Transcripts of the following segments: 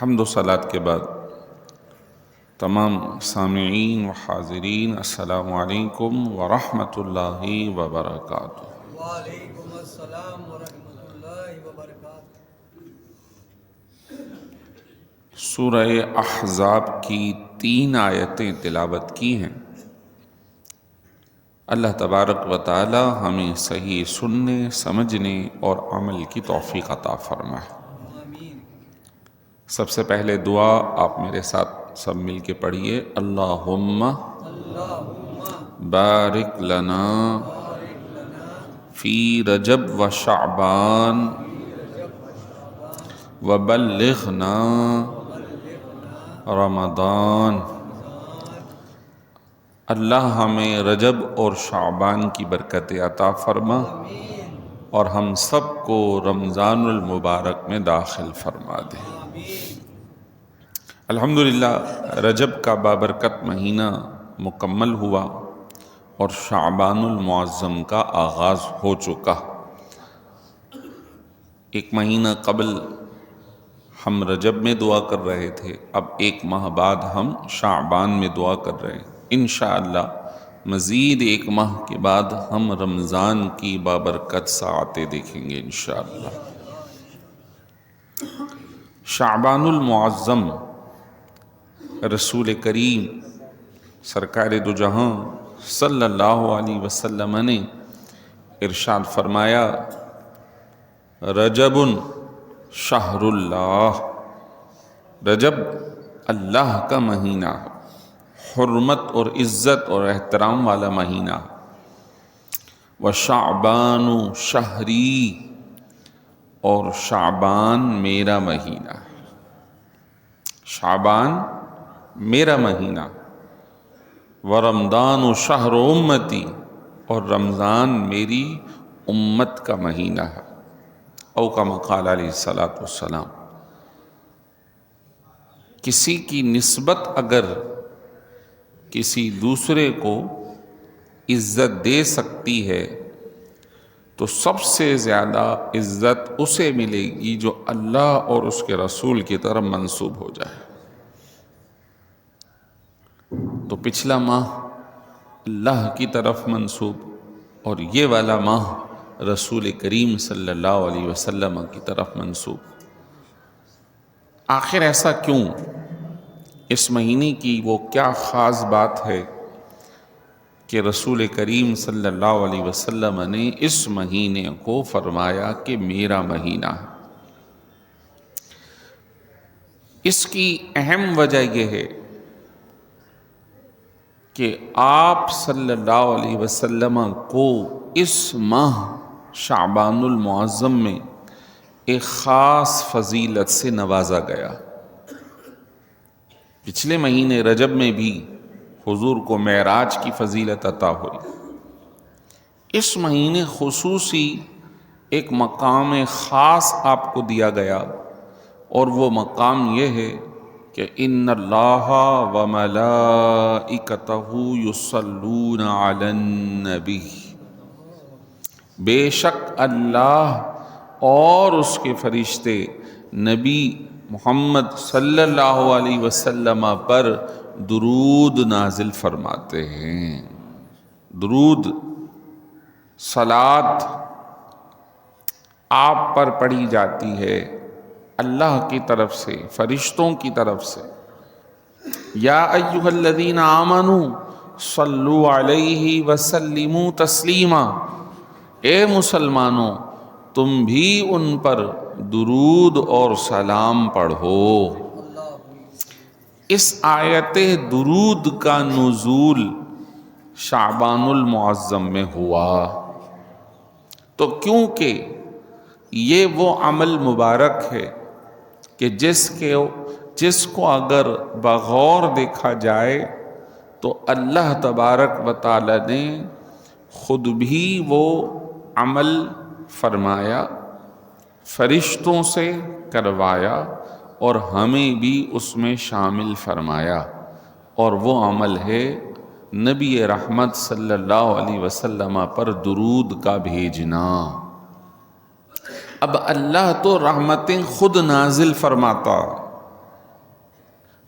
حمد و صلات کے بعد تمام سامعین و حاضرین السلام علیکم ورحمۃ اللہ وبرکاتہ۔ وعلیکم السلام ورحمۃ اللہ وبرکاتہ۔ سورہ احزاب کی 3 آیتیں تلاوت کی ہیں۔ اللہ تبارک و تعالی ہمیں صحیح سننے، سمجھنے اور عمل کی توفیق عطا فرمائے۔ سب سے پہلے دعا آپ میرے ساتھ سب مل کے پڑھیے، اللہم بارک لنا فی رجب و شعبان وبلغنا رمضان۔ اللہ ہمیں رجب اور شعبان کی برکت عطا فرما اور ہم سب کو رمضان المبارک میں داخل فرما دے۔ الحمدللہ رجب کا بابرکت مہینہ مکمل ہوا اور شعبان المعظم کا آغاز ہو چکا۔ ایک مہینہ قبل ہم رجب میں دعا کر رہے تھے، اب ایک ماہ بعد ہم شعبان میں دعا کر رہے ہیں۔ انشاءاللہ مزید ایک ماہ کے بعد ہم رمضان کی بابرکت ساعتیں دیکھیں گے انشاءاللہ۔ شعبان المعظم رسول کریم سرکار دو جہاں صلی اللہ علیہ وسلم نے ارشاد فرمایا، رجب شہر اللہ، رجب اللہ کا مہینہ، حرمت اور عزت اور احترام والا مہینہ۔ وشعبان شہری، اور شعبان میرا مہینہ، شعبان میرا مہینہ۔ ورمضان شہر امتی، اور رمضان میری امت کا مہینہ ہے۔ او کما قال علیہ الصلوۃ والسلام۔ کسی کی نسبت اگر کسی دوسرے کو عزت دے سکتی ہے تو سب سے زیادہ عزت اسے ملے گی جو اللہ اور اس کے رسول کی طرف منسوب ہو جائے۔ تو پچھلا ماہ اللہ کی طرف منسوب اور یہ والا ماہ رسول کریم صلی اللہ علیہ وسلم کی طرف منسوب۔ آخر ایسا کیوں؟ اس مہینے کی وہ کیا خاص بات ہے کہ رسول کریم صلی اللہ علیہ وسلم نے اس مہینے کو فرمایا کہ میرا مہینہ ہے؟ اس کی اہم وجہ یہ ہے کہ آپ صلی اللہ علیہ وسلم کو اس ماہ شعبان المعظم میں ایک خاص فضیلت سے نوازا گیا۔ پچھلے مہینے رجب میں بھی حضور کو معراج کی فضیلت عطا ہوئی۔ اس مہینے خصوصی ایک مقام خاص آپ کو دیا گیا، اور وہ مقام یہ ہے کہ ان اللہ وملائکتہ یصلون علی النبی، بے شک اللہ اور اس کے فرشتے نبی محمد صلی اللہ علیہ وسلم پر درود نازل فرماتے ہیں۔ درود، صلات آپ پر پڑھی جاتی ہے اللہ کی طرف سے، فرشتوں کی طرف سے۔ یا ایھا الذین آمنوا صلوا علیہ وسلموا تسلیما، اے مسلمانوں تم بھی ان پر درود اور سلام پڑھو۔ اس آیت درود کا نزول شعبان المعظم میں ہوا، تو کیونکہ یہ وہ عمل مبارک ہے کہ جس کو اگر بغور دیکھا جائے تو اللہ تبارک و تعالی نے خود بھی وہ عمل فرمایا، فرشتوں سے کروایا اور ہمیں بھی اس میں شامل فرمایا، اور وہ عمل ہے نبی رحمت صلی اللہ علیہ وسلم پر درود کا بھیجنا۔ اب اللہ تو رحمتیں خود نازل فرماتا،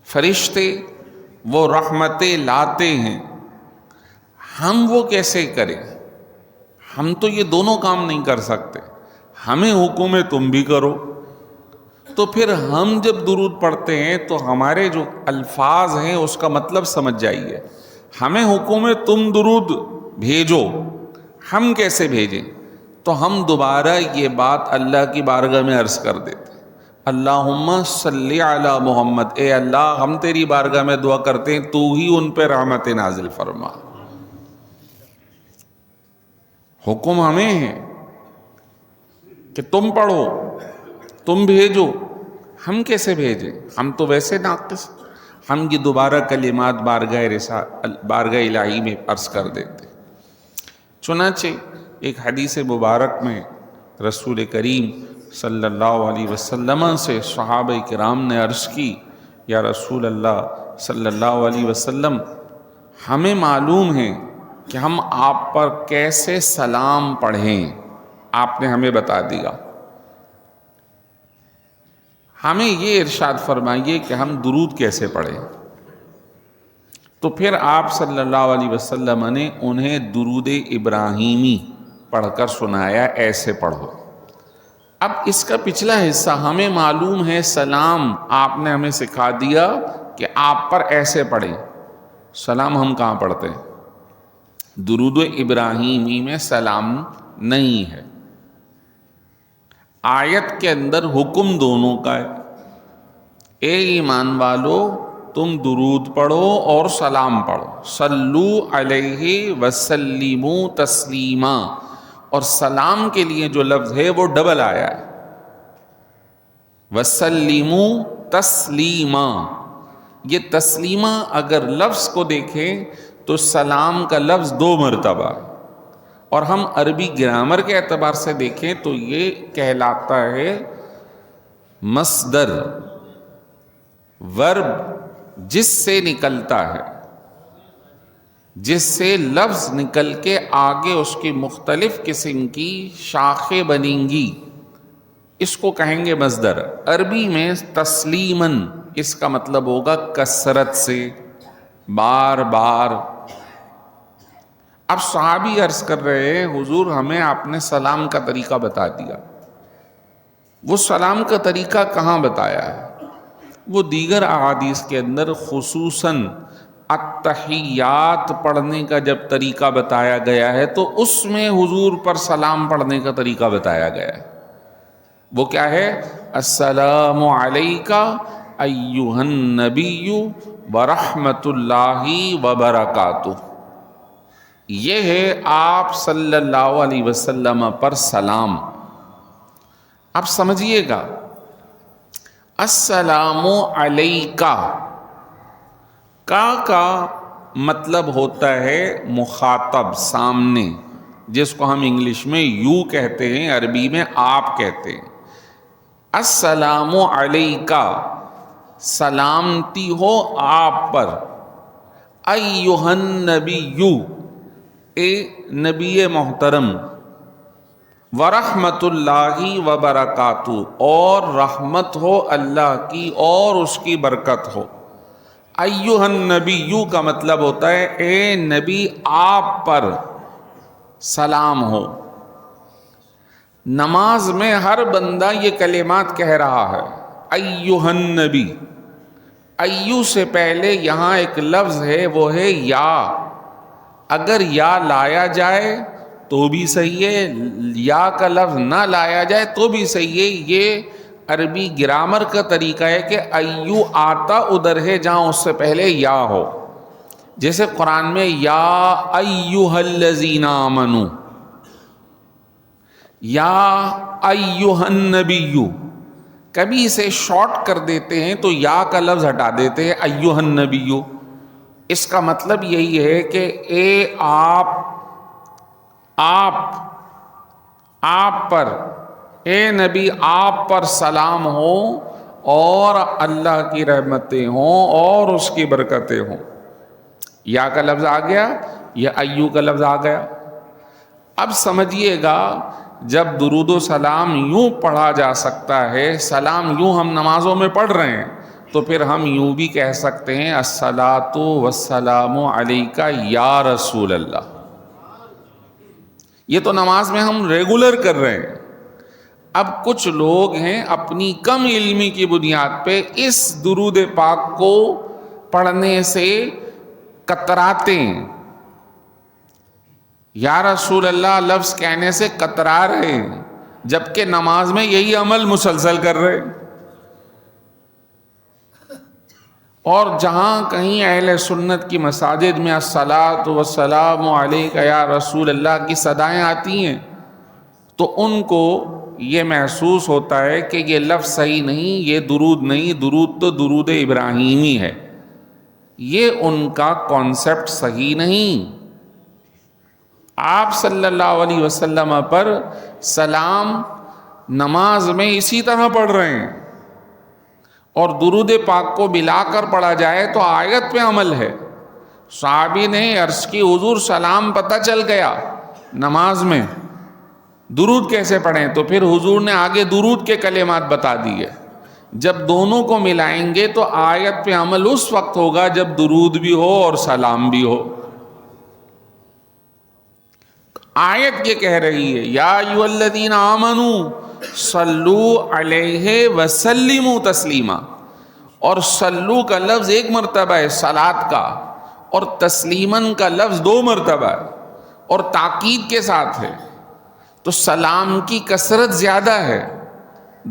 فرشتے وہ رحمتیں لاتے ہیں، ہم وہ کیسے کریں؟ ہم تو یہ دونوں کام نہیں کر سکتے، ہمیں حکم ہے تم بھی کرو۔ تو پھر ہم جب درود پڑھتے ہیں تو ہمارے جو الفاظ ہیں اس کا مطلب سمجھ جائیے۔ ہمیں حکم ہے تم درود بھیجو، ہم کیسے بھیجیں؟ تو ہم دوبارہ یہ بات اللہ کی بارگاہ میں عرض کر دیتے، اللہم صلی علی محمد، اے اللہ ہم تیری بارگاہ میں دعا کرتے ہیں تو ہی ان پہ رحمت نازل فرما۔ حکم ہمیں ہے کہ تم پڑھو، تم بھیجو، ہم کیسے بھیجیں؟ ہم تو ویسے ناقص، ہم یہ دوبارہ کلمات بارگاہ الہی میں عرض کر دیتے۔ چنانچہ ایک حدیث مبارک میں رسول کریم صلی اللہ علیہ وسلم سے صحابہ کرام نے عرض کی، یا رسول اللہ صلی اللہ علیہ وسلم، ہمیں معلوم ہے کہ ہم آپ پر کیسے سلام پڑھیں، آپ نے ہمیں بتا دیا، ہمیں یہ ارشاد فرمائیے کہ ہم درود کیسے پڑھیں۔ تو پھر آپ صلی اللہ علیہ وسلم نے انہیں درود ابراہیمی پڑھ کر سنایا، ایسے پڑھو۔ اب اس کا پچھلا حصہ ہمیں معلوم ہے سلام، آپ نے ہمیں سکھا دیا کہ آپ پر ایسے پڑھیں۔ سلام ہم کہاں پڑھتے ہیں؟ درود ابراہیمی میں سلام نہیں ہے۔ آیت کے اندر حکم دونوں کا ہے، اے ایمان والو تم درود پڑھو اور سلام پڑھو، صلو علیہ وسلموا تسلیما، اور سلام کے لیے جو لفظ ہے وہ ڈبل آیا ہے، وسلموا تسلیما۔ یہ تسلیمہ اگر لفظ کو دیکھیں تو سلام کا لفظ 2 مرتبہ، اور ہم عربی گرامر کے اعتبار سے دیکھیں تو یہ کہلاتا ہے مصدر، ورب جس سے نکلتا ہے، جس سے لفظ نکل کے آگے اس کی مختلف قسم کی شاخیں بنیں گی، اس کو کہیں گے مصدر۔ عربی میں تسلیماً اس کا مطلب ہوگا کثرت سے، بار بار۔ اب صحابی عرض کر رہے ہیں حضور ہمیں آپ نے سلام کا طریقہ بتا دیا، وہ سلام کا طریقہ کہاں بتایا ہے؟ وہ دیگر احادیث کے اندر خصوصاً التحیات پڑھنے کا جب طریقہ بتایا گیا ہے تو اس میں حضور پر سلام پڑھنے کا طریقہ بتایا گیا ہے۔ وہ کیا ہے؟ السلام علیکہ ایھا النبی ورحمۃ اللہ وبرکاتہ۔ یہ ہے آپ صلی اللہ علیہ وسلم پر سلام۔ اب سمجھیے گا، السلام علیکہ کا مطلب ہوتا ہے مخاطب، سامنے، جس کو ہم انگلش میں یو کہتے ہیں، عربی میں آپ کہتے ہیں۔ السلام علیکہ، سلامتی ہو آپ پر، ایھا النبی، اے نبی محترم، ورحمۃ اللہ وبرکاتہ، اور رحمت ہو اللہ کی اور اس کی برکت ہو۔ ایھا النبی کا مطلب ہوتا ہے اے نبی آپ پر سلام ہو۔ نماز میں ہر بندہ یہ کلمات کہہ رہا ہے، ایھا النبی۔ ایو سے پہلے یہاں ایک لفظ ہے، وہ ہے یا۔ اگر یا لایا جائے تو بھی صحیح ہے، یا کا لفظ نہ لایا جائے تو بھی صحیح ہے۔ یہ عربی گرامر کا طریقہ ہے کہ ایو آتا ادھر ہے جہاں اس سے پہلے یا ہو، جیسے قرآن میں یا ایھا الذین آمنوا، یا ایھا النبی، کبھی اسے شارٹ کر دیتے ہیں تو یا کا لفظ ہٹا دیتے ہیں، ایھا النبی۔ اس کا مطلب یہی ہے کہ اے آپ پر، اے نبی آپ پر سلام ہو اور اللہ کی رحمتیں ہوں اور اس کی برکتیں ہوں۔ یا کا لفظ آ گیا یا ایو کا لفظ آ گیا۔ اب سمجھیے گا، جب درود و سلام یوں پڑھا جا سکتا ہے، سلام یوں ہم نمازوں میں پڑھ رہے ہیں، تو پھر ہم یوں بھی کہہ سکتے ہیں الصلاۃ والسلام علیک یا رسول اللہ. یہ تو نماز میں ہم ریگولر کر رہے ہیں. اب کچھ لوگ ہیں اپنی کم علمی کی بنیاد پہ اس درود پاک کو پڑھنے سے کتراتے ہیں. یا رسول اللہ لفظ کہنے سے کترا رہے ہیں، جبکہ نماز میں یہی عمل مسلسل کر رہے ہیں. اور جہاں کہیں اہل سنت کی مساجد میں الصلاۃ والسلام علیک یا رسول اللہ کی صدائیں آتی ہیں تو ان کو یہ محسوس ہوتا ہے کہ یہ لفظ صحیح نہیں، یہ درود نہیں، درود تو درود ابراہیمی ہے. یہ ان کا کانسیپٹ صحیح نہیں. آپ صلی اللہ علیہ وسلم پر سلام نماز میں اسی طرح پڑھ رہے ہیں، اور درود پاک کو ملا کر پڑھا جائے تو آیت پہ عمل ہے. صحابی نے عرض کی حضور سلام پتہ چل گیا نماز میں، درود کیسے پڑھیں؟ تو پھر حضور نے آگے درود کے کلمات بتا دیے. جب دونوں کو ملائیں گے تو آیت پہ عمل اس وقت ہوگا جب درود بھی ہو اور سلام بھی ہو. آیت یہ کہہ رہی ہے یا ایھا الذین آمنوا صلوا علیہ وسلموا تسلیما، اور صلو کا لفظ ایک مرتبہ ہے صلاۃ کا، اور تسلیمن کا لفظ 2 مرتبہ ہے اور تاکید کے ساتھ ہے. تو سلام کی کثرت زیادہ ہے،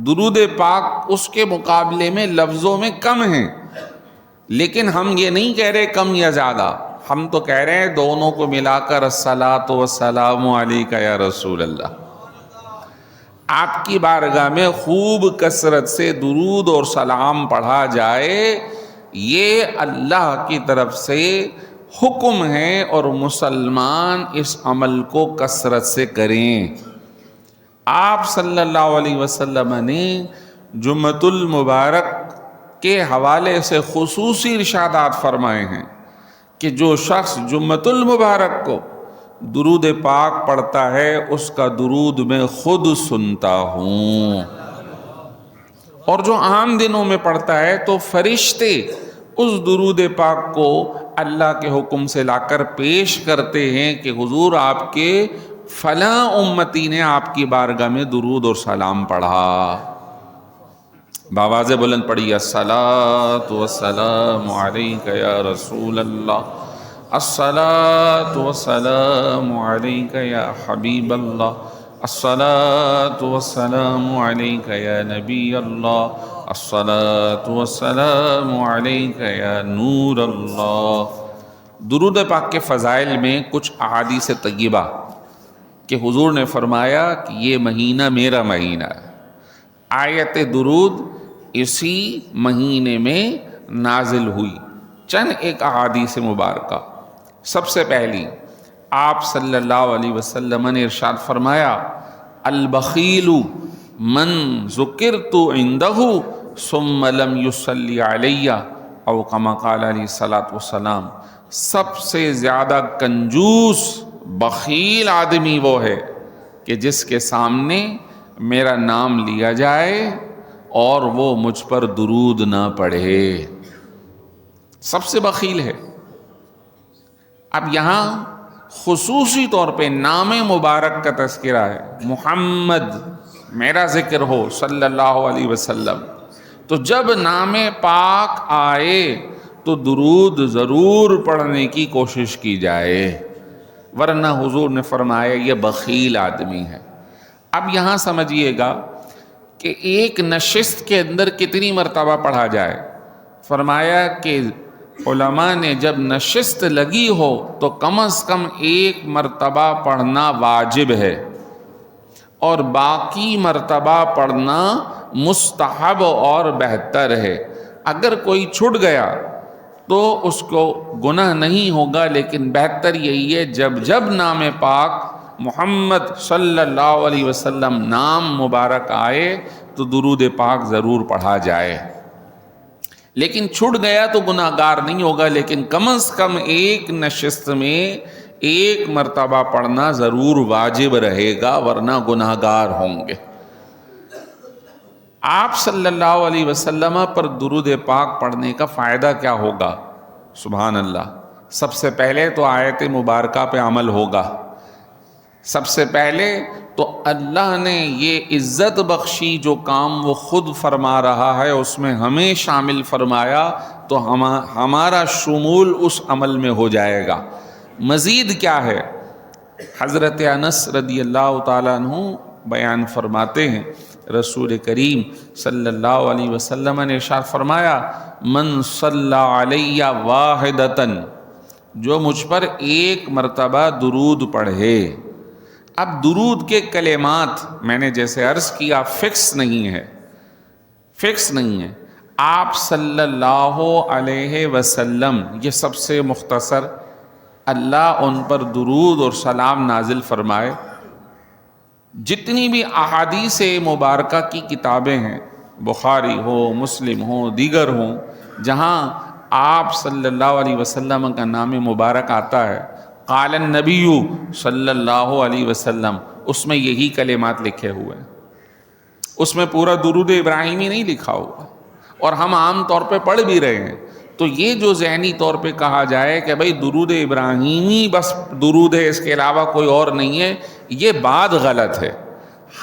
درود پاک اس کے مقابلے میں لفظوں میں کم ہیں. لیکن ہم یہ نہیں کہہ رہے کم یا زیادہ، ہم تو کہہ رہے ہیں دونوں کو ملا کر الصلاۃ والسلام علیک یا رسول اللہ. آپ کی بارگاہ میں خوب کثرت سے درود اور سلام پڑھا جائے، یہ اللہ کی طرف سے حکم ہے، اور مسلمان اس عمل کو کثرت سے کریں. آپ صلی اللہ علیہ وسلم نے جمعۃ المبارک کے حوالے سے خصوصی ارشادات فرمائے ہیں کہ جو شخص جمعۃ المبارک کو درود پاک پڑھتا ہے اس کا درود میں خود سنتا ہوں، اور جو عام دنوں میں پڑھتا ہے تو فرشتے اس درود پاک کو اللہ کے حکم سے لا کر پیش کرتے ہیں کہ حضور آپ کے فلاں امتی نے آپ کی بارگاہ میں درود اور سلام پڑھا. بآواز بلند پڑھی الصلاۃ والسلام علیک یا رسول اللہ، الصلاۃ والسلام علیک یا حبیب اللہ، الصلاۃ والسلام علیک یا نبی اللہ، الصلاۃ والسلام علیک یا نور اللہ. درود پاک کے فضائل میں کچھ احادیث طیبہ کہ حضور نے فرمایا کہ یہ مہینہ میرا مہینہ ہے. آیت درود اسی مہینے میں نازل ہوئی. چند ایک احادیث مبارکہ. سب سے پہلی آپ صلی اللہ علیہ وسلم نے ارشاد فرمایا البخیل من ذکرت عندہ ثم لم یصلی علی او کما قال علیہ الصلوۃ والسلام. سب سے زیادہ کنجوس بخیل آدمی وہ ہے کہ جس کے سامنے میرا نام لیا جائے اور وہ مجھ پر درود نہ پڑھے. سب سے بخیل ہے. اب یہاں خصوصی طور پہ نام مبارک کا تذکرہ ہے. محمد میرا ذکر ہو صلی اللہ علیہ وسلم، تو جب نام پاک آئے تو درود ضرور پڑھنے کی کوشش کی جائے، ورنہ حضور نے فرمایا یہ بخیل آدمی ہے. اب یہاں سمجھیے گا کہ ایک نشست کے اندر کتنی مرتبہ پڑھا جائے. فرمایا کہ علماء نے جب نشست لگی ہو تو کم از کم 1 مرتبہ پڑھنا واجب ہے، اور باقی مرتبہ پڑھنا مستحب اور بہتر ہے. اگر کوئی چھٹ گیا تو اس کو گناہ نہیں ہوگا، لیکن بہتر یہی ہے جب نام پاک محمد صلی اللہ علیہ وسلم نام مبارک آئے تو درود پاک ضرور پڑھا جائے. لیکن چھٹ گیا تو گناہ گار نہیں ہوگا، لیکن کم از کم 1 نشست میں 1 مرتبہ پڑھنا ضرور واجب رہے گا، ورنہ گناہ گار ہوں گے. آپ صلی اللہ علیہ وسلم پر درود پاک پڑھنے کا فائدہ کیا ہوگا؟ سبحان اللہ. سب سے پہلے تو آیت مبارکہ پہ عمل ہوگا. سب سے پہلے تو اللہ نے یہ عزت بخشی جو کام وہ خود فرما رہا ہے اس میں ہمیں شامل فرمایا تو ہمارا شمول اس عمل میں ہو جائے گا. مزید کیا ہے؟ حضرت انس رضی اللہ تعالیٰ عنہ بیان فرماتے ہیں رسول کریم صلی اللہ علیہ وسلم نے ارشاد فرمایا من صلی علی واحدتن، جو مجھ پر ایک مرتبہ درود پڑھے. اب درود کے کلمات میں نے جیسے عرض کیا فکس نہیں ہے. آپ صلی اللہ علیہ وسلم یہ سب سے مختصر، اللہ ان پر درود اور سلام نازل فرمائے. جتنی بھی احادیث مبارکہ کی کتابیں ہیں، بخاری ہو، مسلم ہو، دیگر ہوں، جہاں آپ صلی اللہ علیہ وسلم کا نام مبارک آتا ہے، قال النبی صلی اللہ علیہ وسلم، اس میں یہی کلمات لکھے ہوئے ہیں. اس میں پورا درود ابراہیمی نہیں لکھا ہوا، اور ہم عام طور پہ پڑھ بھی رہے ہیں. تو یہ جو ذہنی طور پہ کہا جائے کہ بھئی درود ابراہیمی بس درود ہے، اس کے علاوہ کوئی اور نہیں ہے، یہ بات غلط ہے.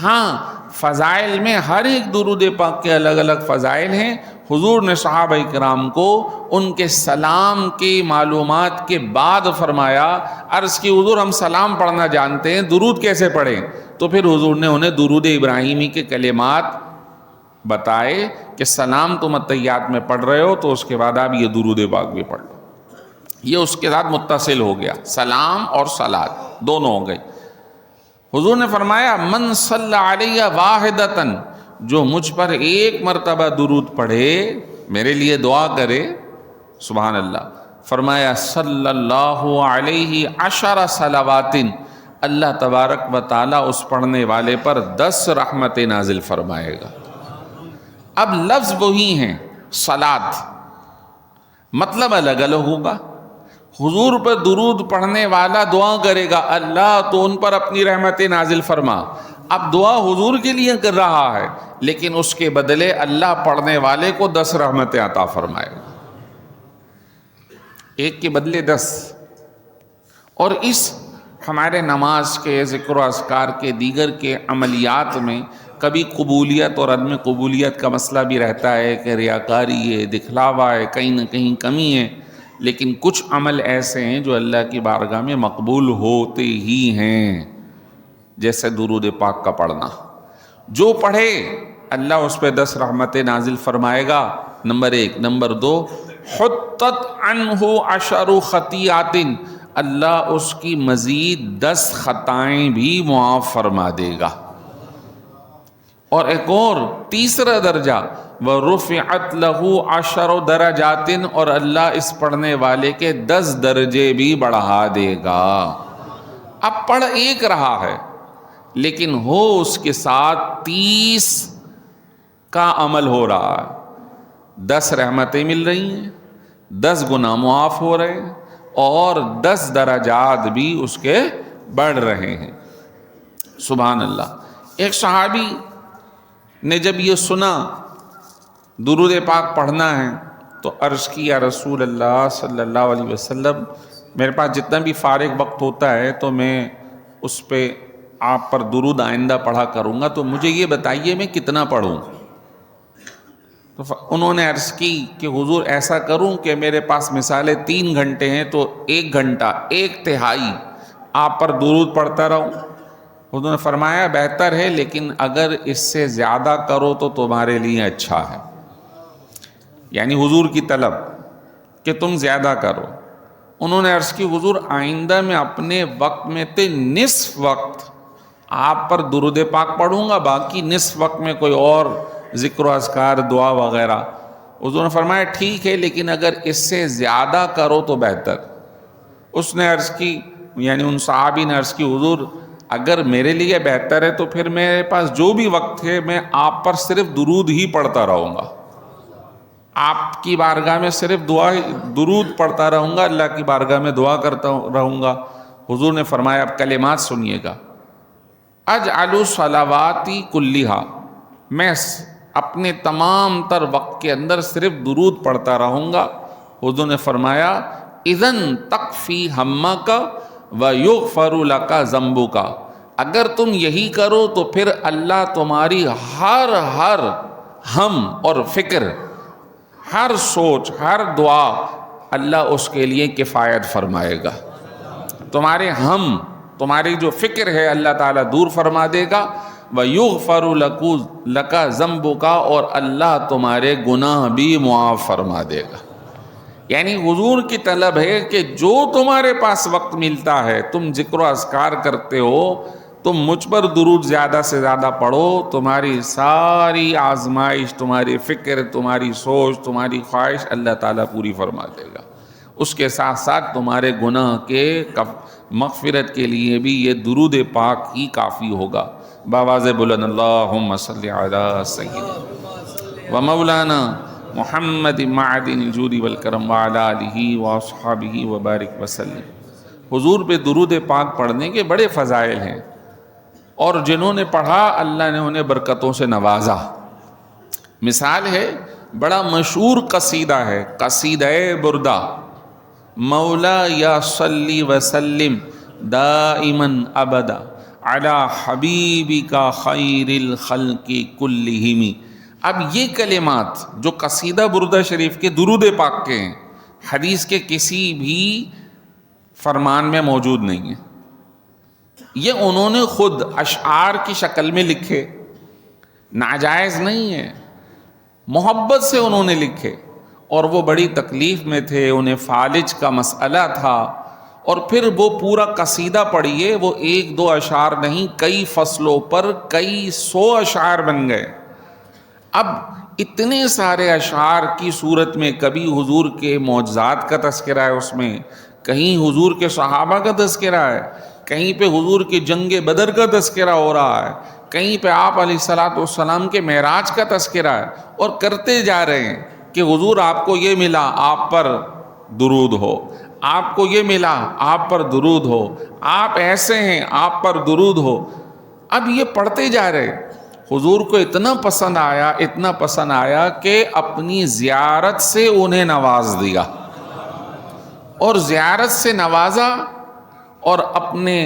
ہاں، فضائل میں ہر ایک درود پاک کے الگ الگ فضائل ہیں. حضور نے صحابہ کرام کو ان کے سلام کی معلومات کے بعد فرمایا. عرض کی حضور ہم سلام پڑھنا جانتے ہیں، درود کیسے پڑھیں؟ تو پھر حضور نے انہیں درود ابراہیمی کے کلمات بتائے کہ سلام تم اتحیات میں پڑھ رہے ہو تو اس کے بعد آپ یہ درود پاک بھی پڑھ لو. یہ اس کے ساتھ متصل ہو گیا، سلام اور صلات دونوں ہو گئی. حضور نے فرمایا من صلی علیہ واحدتن، جو مجھ پر ایک مرتبہ درود پڑھے، میرے لیے دعا کرے. سبحان اللہ. فرمایا صلی اللہ علیہ 10 صلوات، اللہ تبارک و تعالیٰ اس پڑھنے والے پر 10 رحمتیں نازل فرمائے گا. اب لفظ وہی ہیں صلات، مطلب الگ الگ ہوگا. حضور پر درود پڑھنے والا دعا کرے گا اللہ تو ان پر اپنی رحمتیں نازل فرما. اب دعا حضور کے لیے کر رہا ہے، لیکن اس کے بدلے اللہ پڑھنے والے کو 10 رحمتیں عطا فرمائے گا، ایک کے بدلے 10. اور اس ہمارے نماز کے، ذکر و اذکار کے، دیگر کے عملیات میں کبھی قبولیت اور عدم قبولیت کا مسئلہ بھی رہتا ہے کہ ریاکاری ہے، دکھلاوا ہے، کہیں نہ کہیں کمی ہے. لیکن کچھ عمل ایسے ہیں جو اللہ کی بارگاہ میں مقبول ہوتے ہی ہیں، جیسے درود پاک کا پڑھنا. جو پڑھے اللہ اس پہ 10 رحمتیں نازل فرمائے گا، نمبر 1. نمبر 2، حطت عنہ 10 خطیئات، اللہ اس کی مزید 10 خطائیں بھی معاف فرما دے گا. اور ایک اور تیسرا درجہ، وَرُفِعَتْ لَهُ 10 درجات، اور اللہ اس پڑھنے والے کے 10 درجے بھی بڑھا دے گا. اب پڑھ ایک رہا ہے لیکن ہو اس کے ساتھ 30 کا عمل ہو رہا ہے. 10 رحمتیں مل رہی ہیں، 10 گناہ معاف ہو رہے ہیں، اور 10 درجات بھی اس کے بڑھ رہے ہیں. سبحان اللہ. ایک صحابی نے جب یہ سنا درود پاک پڑھنا ہے تو عرض کی یا رسول اللہ صلی اللہ علیہ وسلم، میرے پاس جتنا بھی فارغ وقت ہوتا ہے تو میں اس پہ آپ پر درود آئندہ پڑھا کروں گا، تو مجھے یہ بتائیے میں کتنا پڑھوں؟ تو انہوں نے عرض کی کہ حضور ایسا کروں کہ میرے پاس مثالیں 3 گھنٹے ہیں تو 1 گھنٹہ 1/3 آپ پر درود پڑھتا رہوں. حضور نے فرمایا بہتر ہے، لیکن اگر اس سے زیادہ کرو تو تمہارے لیے اچھا ہے. یعنی حضور کی طلب کہ تم زیادہ کرو. انہوں نے عرض کی حضور آئندہ میں اپنے وقت میں نصف وقت آپ پر درود پاک پڑھوں گا، باقی نصف وقت میں کوئی اور ذکر و اذکار، دعا وغیرہ. حضور نے فرمایا ٹھیک ہے، لیکن اگر اس سے زیادہ کرو تو بہتر. اس نے عرض کی، یعنی ان صحابی نے عرض کی حضور اگر میرے لیے بہتر ہے تو پھر میرے پاس جو بھی وقت ہے میں آپ پر صرف درود ہی پڑھتا رہوں گا، آپ کی بارگاہ میں صرف درود پڑھتا رہوں گا، اللہ کی بارگاہ میں دعا کرتا رہوں گا. حضور نے فرمایا اب کلمات سنیے گا. اجعل صلواتی کلیہا، میں اپنے تمام تر وقت کے اندر صرف درود پڑھتا رہوں گا. حضور نے فرمایا اذن تکفی ہمک ویغفر لک ذنبک، اگر تم یہی کرو تو پھر اللہ تمہاری ہر ہم اور فکر، ہر سوچ، ہر دعا اللہ اس کے لیے کفایت فرمائے گا. تمہارے تمہاری جو فکر ہے اللہ تعالیٰ دور فرما دے گا. وَيُغْفَرُ لَكَ ذَنْبُكَ، اور اللہ تمہارے گناہ بھی معاف فرما دے گا. یعنی حضور کی طلب ہے کہ جو تمہارے پاس وقت ملتا ہے تم ذکر و اذکار کرتے ہو، تم مجھ پر درود زیادہ سے زیادہ پڑھو، تمہاری ساری آزمائش، تمہاری فکر، تمہاری سوچ، تمہاری خواہش اللہ تعالیٰ پوری فرما دے گا. اس کے ساتھ ساتھ تمہارے گناہ کے مغفرت کے لیے بھی یہ درود پاک ہی کافی ہوگا. بآواز بلند اللہم صلی علی سیدنا و مولانا محمد معدن الجود والکرم وعلی آلہ واصحابہ وبارک وسلم. حضور پہ درود پاک پڑھنے کے بڑے فضائل ہیں، اور جنہوں نے پڑھا اللہ نے انہیں برکتوں سے نوازا. مثال ہے، بڑا مشہور قصیدہ ہے قصیدہ بردہ، مولا یا صلی وسلم دائما ابدا علی حبیبک خیر الخلق کلہم. اب یہ کلمات جو قصیدہ بردہ شریف کے درود پاک کے ہیں، حدیث کے کسی بھی فرمان میں موجود نہیں ہیں. یہ انہوں نے خود اشعار کی شکل میں لکھے، ناجائز نہیں ہے، محبت سے انہوں نے لکھے، اور وہ بڑی تکلیف میں تھے، انہیں فالج کا مسئلہ تھا، اور پھر وہ پورا قصیدہ پڑھیے، وہ ایک دو اشعار نہیں، کئی فصلوں پر کئی سو اشعار بن گئے. اب اتنے سارے اشعار کی صورت میں کبھی حضور کے معجزات کا تذکرہ ہے، اس میں کہیں حضور کے صحابہ کا تذکرہ ہے، کہیں پہ حضور کی جنگ بدر کا تذکرہ ہو رہا ہے، کہیں پہ آپ علیہ السلام کے معراج کا تذکرہ ہے، اور کرتے جا رہے ہیں کہ حضور آپ کو یہ ملا، آپ پر درود ہو، آپ کو یہ ملا، آپ پر درود ہو، آپ ایسے ہیں، آپ پر درود ہو. اب یہ پڑھتے جا رہے. حضور کو اتنا پسند آیا کہ اپنی زیارت سے انہیں نواز دیا، اور زیارت سے نوازا، اور اپنے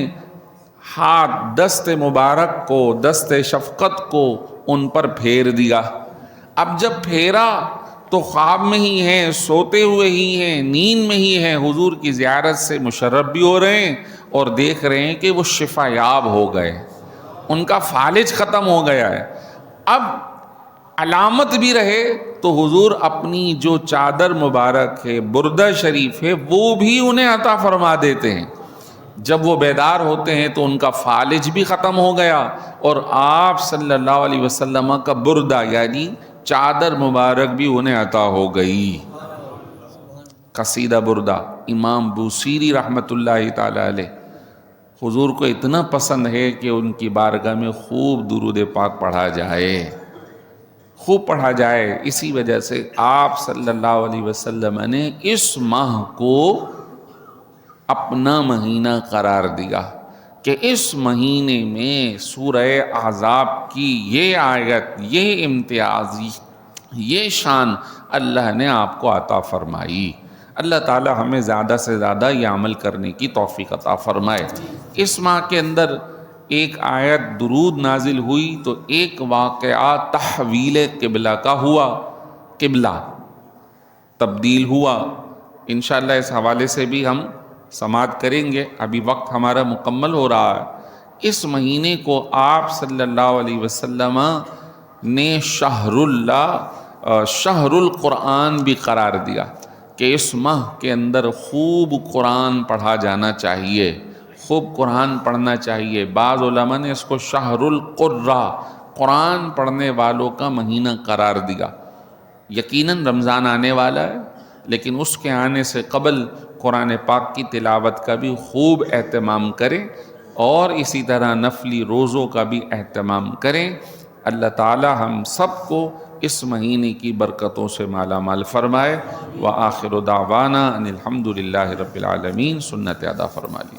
ہاتھ دست مبارک کو، دست شفقت کو ان پر پھیر دیا. اب جب پھیرا تو خواب میں ہی ہیں، سوتے ہوئے ہی ہیں، نیند میں ہی ہیں، حضور کی زیارت سے مشرف بھی ہو رہے ہیں، اور دیکھ رہے ہیں کہ وہ شفا یاب ہو گئے، ان کا فالج ختم ہو گیا ہے. اب علامت بھی رہے تو حضور اپنی جو چادر مبارک ہے، بردہ شریف ہے، وہ بھی انہیں عطا فرما دیتے ہیں. جب وہ بیدار ہوتے ہیں تو ان کا فالج بھی ختم ہو گیا، اور آپ صلی اللہ علیہ وسلم کا بردہ یعنی چادر مبارک بھی انہیں عطا ہو گئی. قصیدہ بردہ امام بوصیری رحمۃ اللہ تعالی علیہ، حضور کو اتنا پسند ہے کہ ان کی بارگاہ میں خوب درود پاک پڑھا جائے، خوب پڑھا جائے. اسی وجہ سے آپ صلی اللہ علیہ وسلم نے اس ماہ کو اپنا مہینہ قرار دیا کہ اس مہینے میں سورہ احزاب کی یہ آیت، یہ امتیاز، یہ شان اللہ نے آپ کو عطا فرمائی. اللہ تعالی ہمیں زیادہ سے زیادہ یہ عمل کرنے کی توفیق عطا فرمائے. اس ماہ کے اندر ایک آیت درود نازل ہوئی تو ایک واقعہ تحویل قبلہ کا ہوا، قبلہ تبدیل ہوا. انشاءاللہ اس حوالے سے بھی ہم سماعت کریں گے، ابھی وقت ہمارا مکمل ہو رہا ہے. اس مہینے کو آپ صلی اللہ علیہ وسلم نے شہر القرآن بھی قرار دیا کہ اس ماہ کے اندر خوب قرآن پڑھا جانا چاہیے، خوب قرآن پڑھنا چاہیے. بعض علماء نے اس کو شہر القرآ، قرآن پڑھنے والوں کا مہینہ قرار دیا. یقیناً رمضان آنے والا ہے، لیکن اس کے آنے سے قبل قرآن پاک کی تلاوت کا بھی خوب اہتمام کریں، اور اسی طرح نفلی روزوں کا بھی اہتمام کریں. اللہ تعالی ہم سب کو اس مہینے کی برکتوں سے مالا مال فرمائے. وآخر دعوانا ان الحمد للہ رب العالمین. سنت ادا فرما لی.